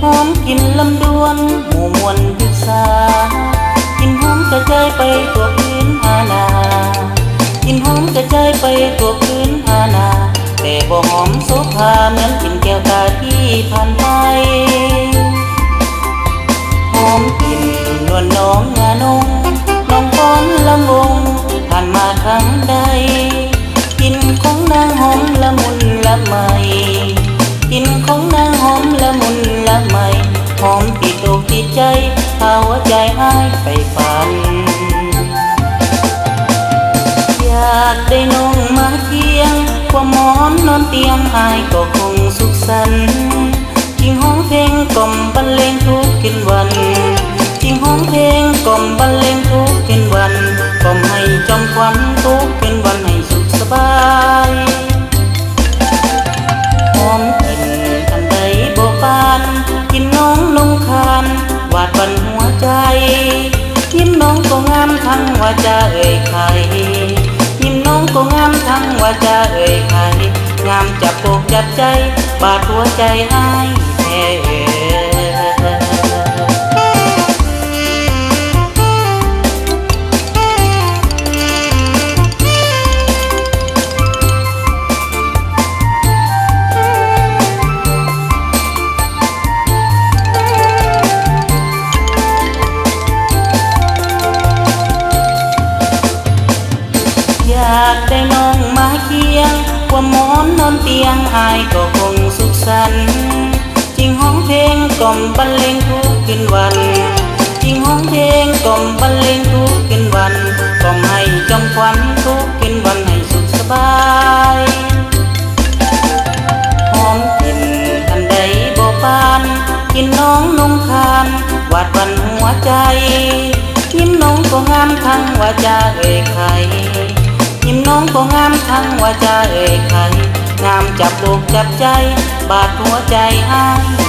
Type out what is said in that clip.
หอมกลิ่นลำดวนหมู่มวลพิษากลิ่นหอมกระจายไปทั่วพื้นอาณากลิ่นหอมกระจายไปทั่วพื้นอาณาแต่บ่หอมโสภาเหมือนกลิ่นแก้วตาที่ผ่านไปหอมกลิ่นนวลน้องงานงน้องฟ้อนลำวงผ่านมาครั้งใดกลิ่นของนางหอมละมุนละไมกลิ่นของนางหอมละมุนละไมหอมติดอกติดใจพาหัวใจหายไปฝันอยากได้น้องมาเคียงความหมอนนอนเตียงอายก็คงสุขสันต์จริงห้องเพลงกล่อมบรรเลงทุกคืนวันจริงห้องเพลงกล่อมบรรเลงทุกคืนวันกล่อมให้จอมควันทุกคืนวันให้สุขสบายหอมกลิ่นอันใดบ่ปานกินน้องลงคานวาดบันหัวใจยิ้มน้องก็งามทั้งว่าจะเอ่ยใครยิ้มน้องก็งามทั้งว่าจะเอ่ยใครงามจับอกจับใจบาดหัวใจหายแท้อยากได้น้องมาเคียงความหมอนนอนเตียงอายก็คงสุขสันต์จริงห้องเพลงกล่อมบรรเลงทุกคืนวันจริงห้องเพลงกล่อมบรรเลงทุกคืนวันกล่อมให้จอมควันทุกคืนวันให้สุขสบายหอมกลิ่นอันใดบ่ปานกินน้องนงคานวาดบันหัวใจยิ้มน้องก็งามทั้งว่าจะเอ่ยใครยิ้มน้องก็งามทั้งว่าจะเอ่ยใครงามจับอกจับใจบาดหัวใจหาย